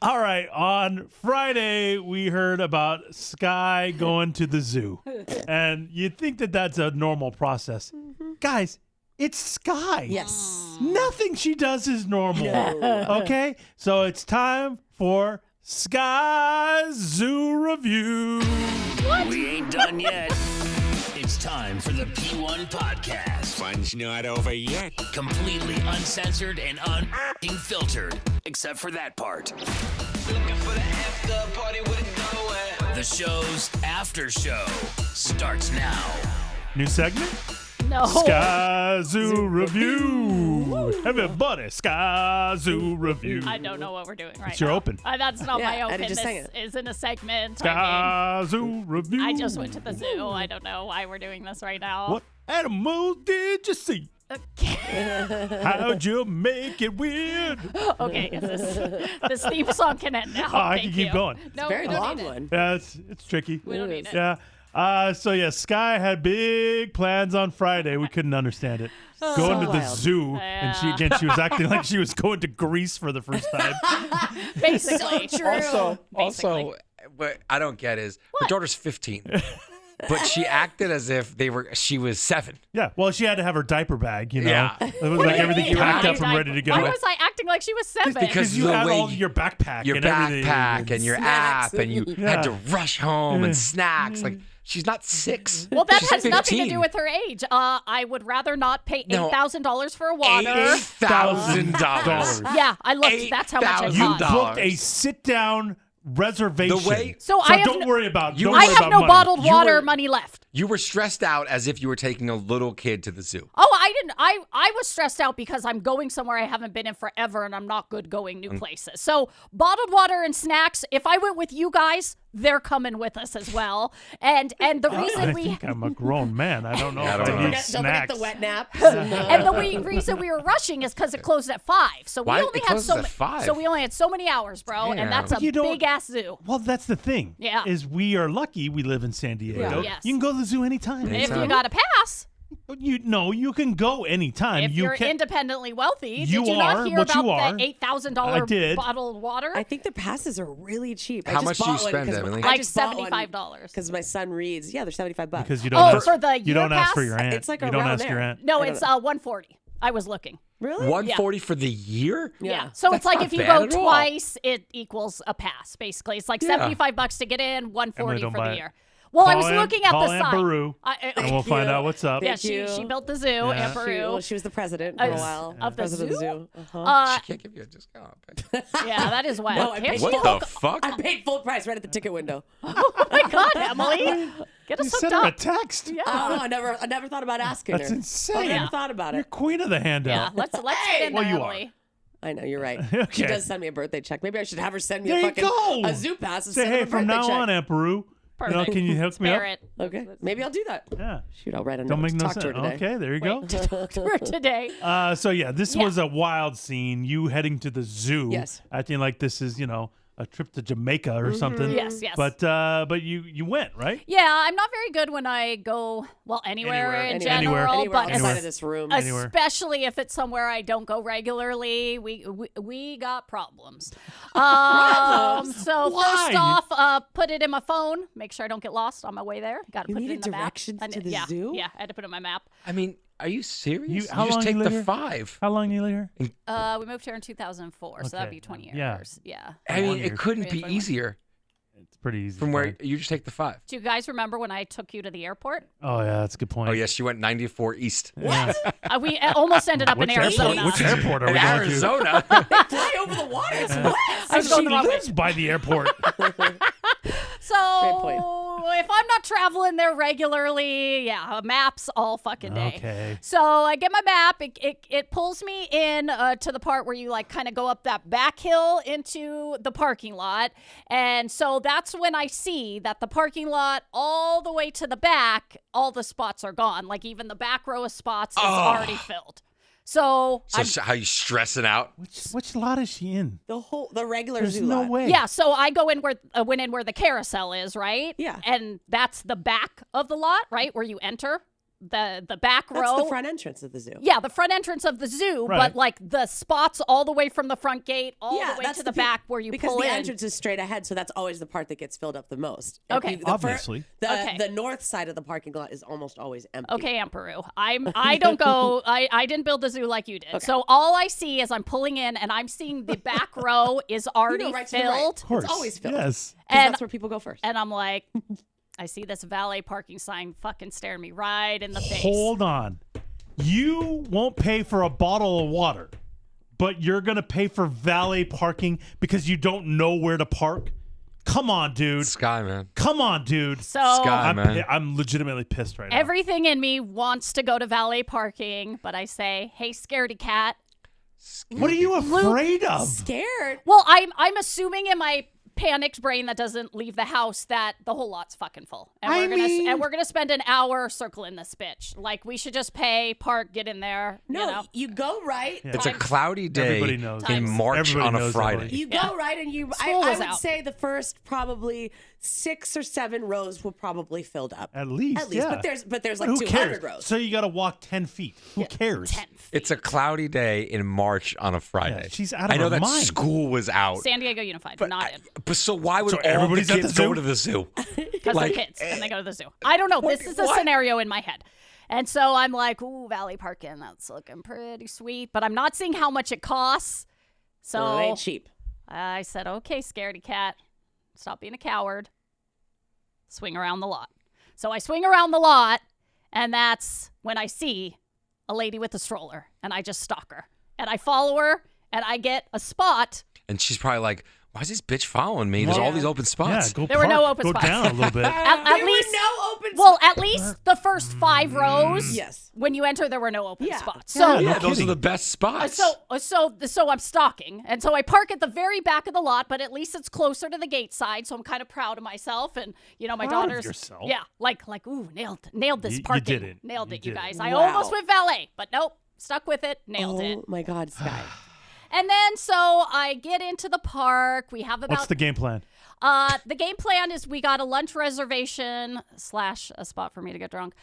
All right, on Friday, we heard about Sky going to the zoo. And you'd think that that's a normal process. Guys, it's Sky. Yes. Nothing she does is normal. Okay? So it's time for Sky Zoo Review. We ain't done yet. It's time for the P1 Podcast. Fun's not over yet. Completely uncensored and unfiltered, except for that part. Looking for the after party with it going. The show's after show starts now. New segment? No. Sky Zoo Review. Everybody, Sky Zoo Review. I don't know what we're doing right It's your now. open. That's not my Yeah, open. I just sang This it. isn't a segment. Sky Zoo Review. I just went to the zoo. I don't know why we're doing this right now. What animals did you see? How'd you make it weird? Okay, this theme song can end now. I Thank can keep you. going. No, Very we don't long need it. one. Yeah, it's tricky. We don't need it. Yeah. So Sky had big plans on Friday. We couldn't understand it. Going to the wild. zoo, and she was acting like she was going to Greece for the first time. Basically. Also, what I don't get is her daughter's 15, but she acted as if she was 7. Yeah. Well, she had to have her diaper bag. You know, Yeah. it was like everything packed up and ready to go. Why was I acting like she was 7? Because you the had way all your backpack, your and everything. backpack and your Snacks. app, and you Yeah. had to rush home and snacks. Like she's not 6. Well, that She's has nothing to 15. do with her age. I would rather not pay No. $8,000 for a water. $8,000. Yeah, I looked. That's how much it You cost. $8,000. booked a sit-down reservation. The way- So I have don't worry about. You- don't I worry have about no money. bottled You water were- money left. You were stressed out as if you were taking a little kid to the zoo. Oh, I didn't. I was stressed out because I'm going somewhere I haven't been in forever, and I'm not good going new places. So bottled water and snacks. If I went with you guys, they're coming with us as well. And the reason I we think I'm a grown man. I don't know Yeah, I if don't I know. need Don't snacks. forget the wet naps. and the reason we were rushing is because it closed at 5. So we Why? only It had closes at 5? So we only had so many hours, bro. Damn. And that's But a you don't- big ass zoo. Well, that's the thing. Yeah. Is we are lucky we live in San Diego. Yeah. Yes. You can go to the zoo anytime. If you got a pass, You can go anytime. if you you're can. independently wealthy, You did you are not hear what you about are. the I $8,000 did. bottled water? I think the passes are really cheap. I How just much do you bought one spend, 'cause Emily? I Like just bought one $75. Because my son reads. Yeah, they're $75. Because you don't. Oh, ask, for the you year don't ask for pass? your aunt. It's like you don't around ask your there. aunt. No, I don't it's know. 140. I was looking. Really? 140 for the year? Yeah. So it's like not if you bad go at all. twice, it equals a pass. Basically, it's like Yeah. $75 to get in, 140 don't for buy the it. year. Well, I was Call looking Aunt- at call the Aunt sign. Baru, and we'll find out what's up. Yeah, Thank you. she built the zoo, Yeah. Aunt Peru. She was the president for a Of- while. of the President zoo? Uh-huh. She can't give you a discount. Yeah, that is whack. No, I Here paid she What goes. the fuck? I paid full price right at the ticket window. Oh my God, Emily, get You us sent hooked her a up. text. Yeah. I don't know. I never thought about asking That's her. insane. I never Yeah. thought about You're it. queen of the handout. Yeah, let's get in Well, there, you are. Emily. I know, you're right. Okay. She does send me a birthday check. Maybe I should have her send me There a you fucking go. a zoo pass Say, instead hey, of a from birthday now check. on, Aunt Peru, Perfect. can you hook me up? Spare it. Okay, maybe I'll do that. Yeah. Shoot, I'll write a Don't note make to no talk sense. to her today. Okay, there you go. Talk to her today. This Yeah. was a wild scene. You heading to the zoo. Yes. Acting like this is, a trip to Jamaica or something. Yes, yes. But you went, right? Yeah, I'm not very good when I go, anywhere in Anywhere. general, Anywhere but outside of this room. Anywhere. especially if it's somewhere I don't go regularly, we got problems. So Why? first off, put it in my phone. Make sure I don't get lost on my way there. Got to You put it needed in the map. directions I to did- the yeah, zoo? Yeah, I had to put it in my map. I mean, are you serious? How you just long take you the live here? 5. How long you live here? We moved here in 2004, so that'd Okay. be 20 Yeah. years. Yeah. I mean, One year. it couldn't be 21. easier It's pretty easy. from to where find. you just take the 5. Do you guys remember when I took you to the airport? Oh yeah, that's a good point. Oh, yes, you went 94 east. Yeah. We almost ended up Which in Arizona. airport? Which airport are In we going Arizona. Fly over the water. It's wet. I was going to? the wrong She way. lives by the airport. So point. if I'm not traveling there regularly, maps all fucking day. Okay. So I get my map. It pulls me in to the part where you kind of go up that back hill into the parking lot, and so that's when I see that the parking lot all the way to the back, all the spots are gone. Like even the back row of spots is already filled. So, So how you stressing out? Which lot is she in? The regular There's zoo no lot. way. yeah, so I go in went in where the carousel is, right? Yeah. And that's the back of the lot, right? Where you enter. the back That's row. the front entrance of the zoo. Yeah, the front entrance of the zoo, Right. but like the spots all the way from the front gate all the way to the back where you because pull the in. entrance is straight ahead, so that's always the part that gets filled up the most. Okay. Obviously. Okay. The north side of the parking lot is almost always empty. Okay, Aunt Peru. I don't go. I didn't build the zoo like you did. So all I see is I'm pulling in and I'm seeing the back row is already right to the right. filled. Of course. It's always filled. Yes. 'Cause And that's where people go first. and I'm like, I see this valet parking sign fucking staring me right in the face. Hold on. You won't pay for a bottle of water, but you're going to pay for valet parking because you don't know where to park? Come on, dude. Sky, man. Come on, dude. So Sky, man. I'm legitimately pissed right now. everything in me wants to go to valet parking, but I say, hey, scaredy cat. What are you afraid of? Scared. Well, I'm assuming in my panicked brain that doesn't leave the house that the whole lot's fucking full, and we're gonna spend an hour circling this bitch. Like we should just pay, park, get in there. No, you know? you go right. It's a cloudy day Everybody knows. in March Everybody on a knows, Friday. Emily. You go right, and you. School I was would out. say the first probably 6 or 7 rows were probably filled up. At least, At least, yeah. but there's like Who 200 cares? rows. So you got to walk 10 feet. Who cares? 10 feet. It's a cloudy day in March on a Friday. Yeah, she's out of I know her that mind. school was out. San Diego Unified, not in. But so why would So all the everybody's at the kids go zoo? to the zoo? Because Like, they're kids and they go to the zoo. I don't know. This is a what? scenario in my head. And so I'm like, ooh, valet parking, that's looking pretty sweet. But I'm not seeing how much it costs. So Well, it ain't cheap. I said, okay, scaredy cat, stop being a coward. Swing around the lot. So I swing around the lot, and that's when I see a lady with a stroller, and I just stalk her. And I follow her, and I get a spot. and she's probably like, why is this bitch following me? There's all these open Yeah, spots. go There were no park. open go spots. down a little bit. At There least, were no open well, at least the first 5 rows. Yes. When you enter, there were no open Yeah. spots. Yeah, So no yeah, those kidding. are the best spots. So I'm stalking, and so I park at the very back of the lot, but at least it's closer to the gate side, so I'm kind of proud of myself. And my Proud of daughter's yourself? yeah, like ooh, nailed this You parking, did it. nailed You it, you did it. guys. I Wow. almost went valet, but nope, stuck with it, nailed it. Oh my God, Sky. And then so I get into the park. We have about What's the game plan? the game plan is we got a lunch reservation / a spot for me to get drunk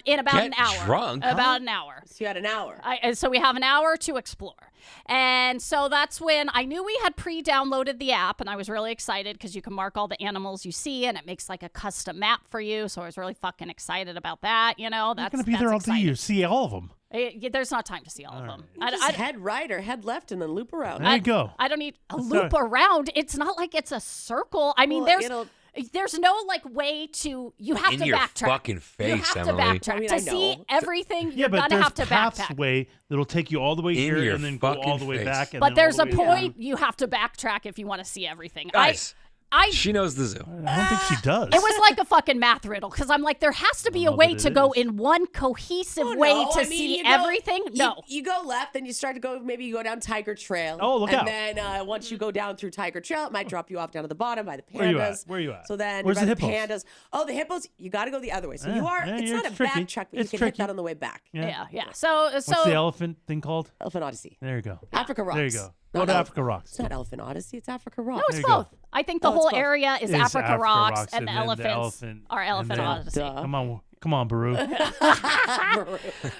in about Get an hour. drunk, huh? About an hour. So you had an hour. And so we have an hour to explore. And so that's when I knew we had pre-downloaded the app, and I was really excited because you can mark all the animals you see, and it makes like a custom map for you. So I was really fucking excited about that. That's You're going to be there all day. You see all of them. There's not time to see all of them. Just head right or head left and then loop around. There you go. I don't need a That's loop all around. It's not like it's a circle. I mean, Well, there's no like way to. You have In to your backtrack. fucking You face, have Emily. to backtrack I mean, to I see know. everything. Yeah, You're but gonna there's have to paths backtrack. way that'll take you all the way In here your and then go all fucking the way face. back. And But then there's all a the way down. point you have to backtrack if you want to see everything. Guys, I she knows the zoo. I don't think she does. it was like a fucking math riddle because I'm like, there has to be a know way that to it go is. in one cohesive Oh, way no. to I mean, see you go- everything. No. You go left, then you start to go, maybe you go down Tiger Trail. Oh, look out. And then once you go down through Tiger Trail, it might drop you off down to the bottom by the pandas. Where you at? Where you at? So then Where's you're the by hippos? pandas. Oh, the hippos, you got to go the other way. So Yeah, you are, yeah, it's yeah, not it's a tricky. backtrack, but It's you can tricky. hit that on the way back. Yeah. So What's the so elephant thing called? Elephant Odyssey. There you go. Africa Rocks. There you go. Go Not to Elef- Africa Rocks. It's not Elephant Odyssey, it's Africa Rocks. no, it's There you go. both. I think the Oh, it's whole both. area is It's Africa Rocks, and the then elephants elephant, are Elephant and then- Odyssey. Duh. Come on, Baru.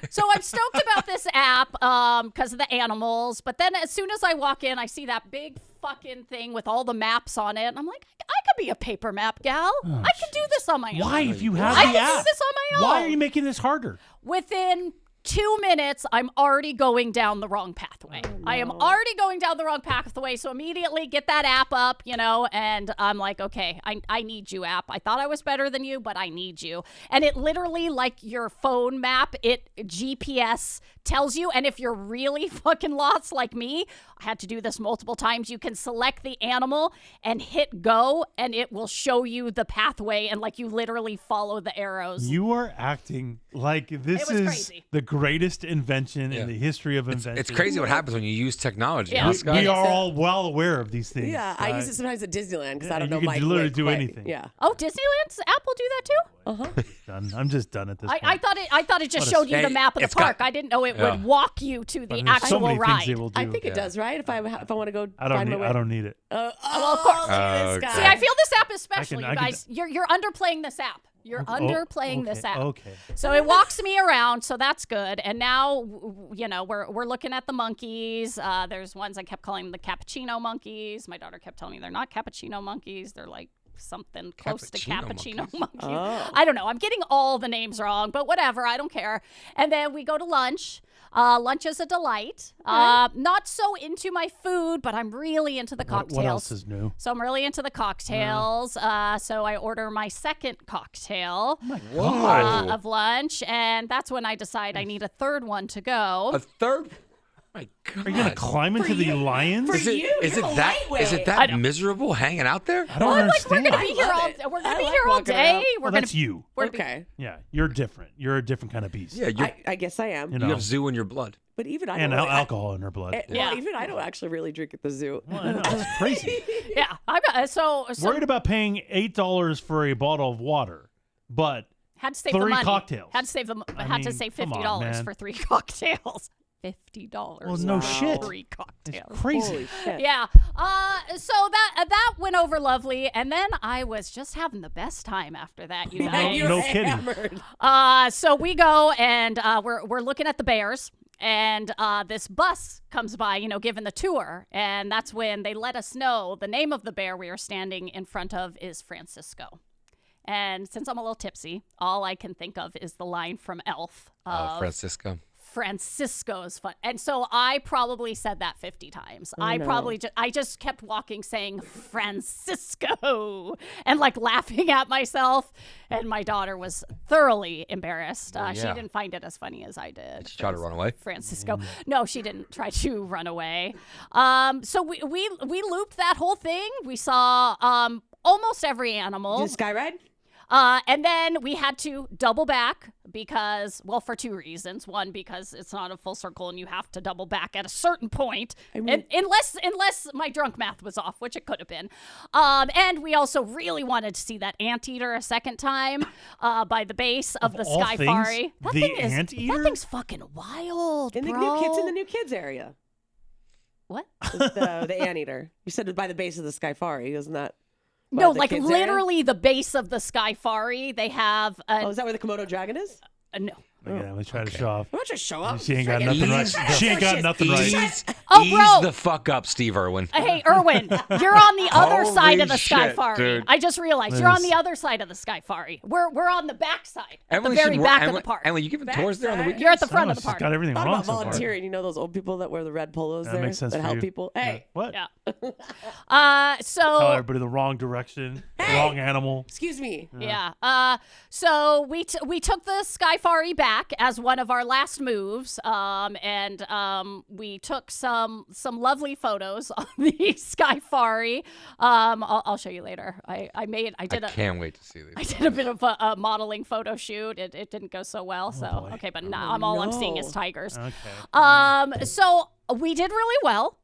So I'm stoked about this app because of the animals. But then as soon as I walk in, I see that big fucking thing with all the maps on it. And I'm like, I could be a paper map gal. I can do this on my own. Why, if you have I the can do app? this on my own. Why are you making this harder? Within 2 minutes, I'm already going down the wrong pathway. I am already going down the wrong pathway. So immediately get that app up, and I'm like, okay, I need you, app. I thought I was better than you, but I need you. And it literally, like your phone map, it GPS tells you. And if you're really fucking lost like me, I had to do this multiple times. You can select the animal and hit go, and it will show you the pathway. And like you literally follow the arrows. You are acting like this was is crazy. the greatest invention Yeah. in the history of invention. It's crazy what happens when you use technology. Yeah. huh, We Scott? are all well aware of these things. Yeah, I use it sometimes at Disneyland because I don't you know can my literally quick do way. anything. Yeah. Oh, Disneyland's app will do that too? Done. I'm just done at this point. I thought it just What a showed you the Hey, map of the it's got- park. I didn't know it Yeah. would walk you to the There's actual so many ride. things they will do. I think it does, right? If I want to go I don't find need. my way. I don't need it. Well, of course. Look at this Okay. guy. See, I feel this app is special, I you can- guys. You're underplaying this app. You're underplaying this app. Okay. So it walks me around, so that's good. And now, we're looking at the monkeys. There's ones I kept calling the cappuccino monkeys. My daughter kept telling me they're not cappuccino monkeys. They're like something close to cappuccino monkeys. Oh. I don't know. I'm getting all the names wrong, but whatever. I don't care. And then we go to lunch. Lunch is a delight. Not so into my food, but I'm really into the cocktails. What else is new? So I'm really into the cocktails. So I order my second cocktail Whoa. of lunch, and that's when I decide I need a third one to go. A third? My God. Are you gonna climb into the lions? For Is it, you, is you're it a that lightweight. miserable hanging out there? I don't We're understand. gonna be here all. love it. We're gonna I be like here all walking day. around. We're Well, gonna. that's you. We're Okay. Yeah, you're different. You're a different kind of beast. Yeah, I guess I am. You you know, have zoo in your blood. But even I and don't. alcohol in her blood. Yeah. Even I don't actually really drink at the zoo. Well, I know, that's crazy. Yeah. I'm so Worried about paying $8 for a bottle of water, but had to save the 3 money. cocktails. Had to save the. I Had to mean, save come on, $50 man. for 3 cocktails. $50. Well, no shit. 3 it's cocktails. crazy. Holy shit. Yeah. So that went over lovely, and then I was just having the best time after that. You Yeah, guys. you're no kidding. hammered. So we go and we're looking at the bears, and this bus comes by, giving the tour, and that's when they let us know the name of the bear we are standing in front of is Francisco. And since I'm a little tipsy, all I can think of is the line from Elf. Francisco. Francisco's fun. And so I probably said that 50 times. I just kept walking saying Francisco and like laughing at myself. And my daughter was thoroughly embarrassed. She yeah. didn't find it as funny as I did. She tried to run away. Francisco. No, she didn't try to run away. So we looped that whole thing. We saw almost every animal. Did you sky ride? And then we had to double back because, well, for 2 reasons. One, because it's not a full circle and you have to double back at a certain point, unless my drunk math was off, which it could have been. And we also really wanted to see that anteater a second time by the base of the all Sky things, Fari. the anteater? That thing's fucking wild, In the bro. new kids in the new kids area. What? The anteater. You said it by the base of the Sky Fari, isn't that? by No, the like kids area? literally the base of the Sky Fari. They have Oh, is that where the Komodo dragon is? no. Yeah, let's try to show off. I'm not trying to show up. She ain't got Friggin' nothing right. Ease- She ain't got nothing right. Ease, Oh, ease bro. the fuck up, Steve Irwin. Hey, Erwin, you're on the other Holy side of the Sky shit, Fari. dude. I just realized you're on the other side of the Sky Fari. We're on the back side, at the Emily very should back work, of the park. Emily, you giving tours there on the Backside. weekend? You're at the front Oh, of the she's park. got everything Thought wrong about so far. volunteering. You know those old people that wear the red polos That there makes sense that for help you. people? Hey, What? Yeah. Tell So everybody the wrong direction, wrong animal. excuse me. yeah. So we took the Sky Fari back as one of our last moves. And we took some lovely photos on the Sky Fari. I'll show you later. I Can't wait to see these. I did a bit of a modeling photo shoot. It didn't go so well. So boy. okay, but now I'm seeing is no. tigers. Okay. So we did really well.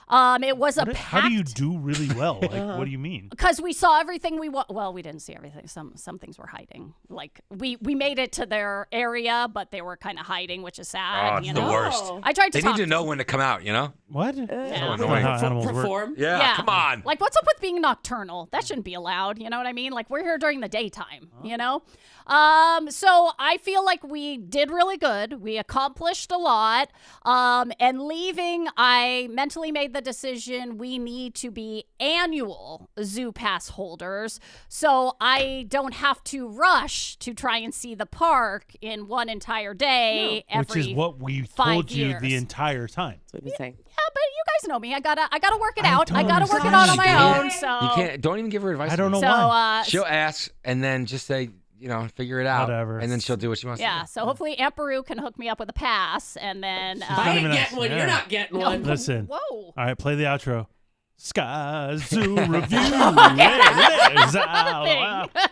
It was a packed. How do you do really well? Like, what do you mean? Because we saw everything we want. Well, we didn't see everything. Some things were hiding. Like we made it to their area, but they were kind of hiding, which is sad. Oh, it's you the know? worst. I tried to They talk need to know when to come out, you know? What? So Yeah. annoying. How animals work. Perform. Yeah, come on. Like, what's up with being nocturnal? That shouldn't be allowed. You know what I mean? Like, we're here during the daytime, you know? So I feel like we did really good. We accomplished a lot. And leaving, I mentally made the decision we need to be annual Zoo Pass holders. So I don't have to rush to try and see the park in one entire day Which every is what we 5 told you years. the entire time. That's what he's saying. Yeah, but you guys know me. I gotta work it I out. don't I gotta work it understand. out on my You own. can't- So You can't. Don't even give her advice. I don't know So why. She'll ask and then just say, figure it out. Whatever. And then she'll do what she wants yeah. to do. So hopefully Aunt Beru can hook me up with a pass, and then I not ain't even getting one. yeah. You're not getting one. Listen. Whoa. All right, play the outro. Sky Zoo Review. Yeah, it is. Thing.